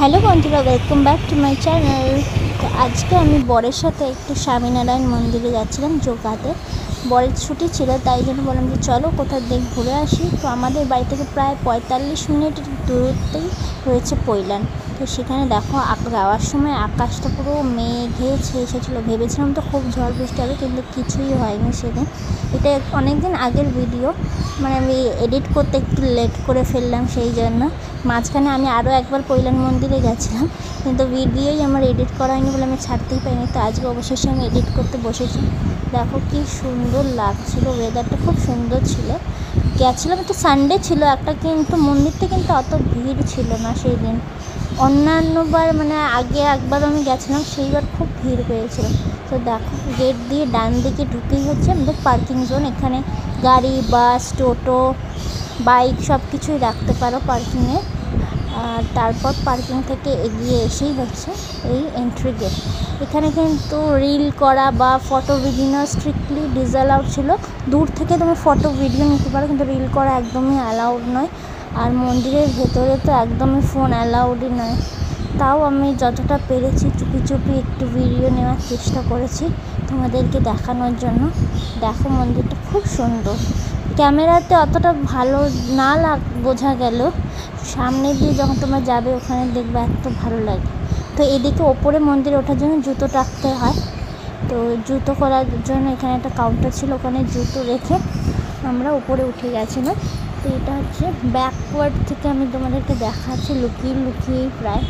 Hello বন্ধুরা, welcome back to my channel. তো আজকে আমি বরের সাথে একটু স্বামীনারায়ণ মন্দিরে যাচ্ছিলাম যোগাতে। বরের ছুটি ছিল, তাই জন্য বললাম যে চলো কোথাও দিক ঘুরে আসি। তো আমাদের বাড়ি থেকে প্রায় 45 মিনিটের দূরত্বেই রয়েছে পৈলান। তো সেখানে দেখো যাওয়ার সময় আকাশটা পুরো মেঘে ছেয়ে এসেছিলো। ভেবেছিলাম তো খুব ঝড় বৃষ্টি হবে, কিন্তু কিছুই হয়নি সেদিন। এটা অনেক দিন আগের ভিডিও, মানে আমি এডিট করতে একটু লেট করে ফেললাম, সেই জন্য মাঝখানে আমি আরও একবার পৈলান মন্দিরে গেছিলাম, কিন্তু ভিডিওই আমার এডিট করা হয়নি বলে আমি ছাড়তেই পারিনি। তো আজকে অবশেষে আমি এডিট করতে বসেছি। দেখো কি সুন্দর লাগছিল, ওয়েদারটা খুব সুন্দর ছিল। গেছিলাম তো সানডে ছিল একটা, কিন্তু মন্দিরটা কিন্তু অত ভিড় ছিল না সেই দিন। অন্যান্যবার মানে আগে একবার আমি গেছিলাম, সেইবার খুব ভিড় পেয়েছিল। তো দেখো গেট দিয়ে ডান দিকে ঢুকেই হচ্ছে আমাদের পার্কিং জোন। এখানে গাড়ি, বাস, টোটো, বাইক সব কিছুই রাখতে পারো পার্কিংয়ে। আর তারপর পার্কিং থেকে এগিয়ে এসেই হচ্ছে এই এন্ট্রি গেট। এখানে কিন্তু রিল করা বা ফটো ভিডিও স্ট্রিক্টলি ডিসঅ্যালাউড ছিল। দূর থেকে তুমি ফটো ভিডিও নিতে পারো, কিন্তু রিল করা একদমই অ্যালাউড নয়। আর মন্দিরের ভেতরে তো একদমই ফোন অ্যালাউডই নয়। তাও আমি যতটা পেরেছি চুপি চুপি একটু ভিডিও নেওয়ার চেষ্টা করেছি তোমাদেরকে দেখানোর জন্য। দেখো মন্দিরটা খুব সুন্দর, ক্যামেরাতে অতটা ভালো না বোঝা গেল, সামনে দিয়ে যখন তোমরা যাবে ওখানে দেখবে এত ভালো লাগে। তো এদিকে ওপরে মন্দিরে ওঠার জন্য জুতো রাখতে হয়। তো জুতো করার জন্য এখানে একটা কাউন্টার ছিল, ওখানে জুতো রেখে আমরা উপরে উঠে গেছিলাম। তো এটা হচ্ছে ব্যাকওয়ার্ড থেকে আমি তোমাদেরকে দেখাচ্ছি লুকিয়ে লুকিয়েই প্রায়।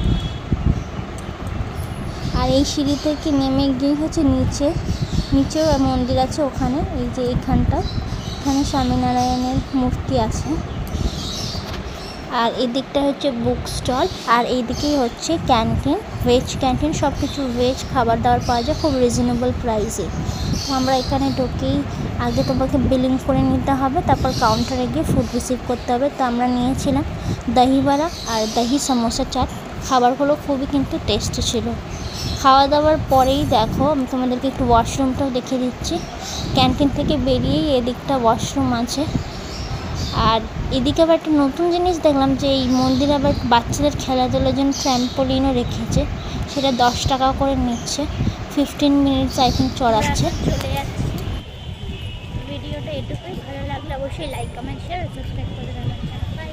আর এই সিঁড়ি থেকে নেমে গিয়ে হচ্ছে নিচেও মন্দির আছে ওখানে। এই যে এখানে স্বামীনারায়ণের মূর্তি আছে। আর এদিকটা হচ্ছে বুক স্টল, আর এইদিকেই হচ্ছে ক্যান্টিন, ভেজ ক্যান্টিন। সব কিছু ভেজ খাবার দাবার পাওয়া যায় খুব রিজনেবল প্রাইসে। তো আমরা এখানে ঢুকেই আগে তোমাকে বিলিং করে নিতে হবে, তারপর কাউন্টারে গিয়ে ফুড রিসিভ করতে হবে। তো আমরা নিয়েছিলাম দহি বড়া আর দহি সমোসা চাট। খাবারগুলো খুবই কিন্তু টেস্টি ছিল। খাওয়া দাওয়ার পরেই দেখো আমি তোমাদেরকে একটু ওয়াশরুমটাও দেখিয়ে দিচ্ছি। ক্যান্টিন থেকে বেরিয়েই এদিকটা ওয়াশরুম আছে। আর এদিকে আবার একটা নতুন জিনিস দেখলাম যে এই মন্দিরে আবার বাচ্চাদের খেলাধুলার জন্য ট্র্যাম্পোলিনও রেখেছে। সেটা 10 টাকা করে নিচ্ছে, 15 মিনিটস আই থিঙ্ক চড়াচ্ছে। চলে যাচ্ছি। ভিডিওটা এটুকুই, ভালো লাগলে অবশ্যই লাইক, কমেন্ট, শেয়ার, সাবস্ক্রাইব করে দেবেন। বাই।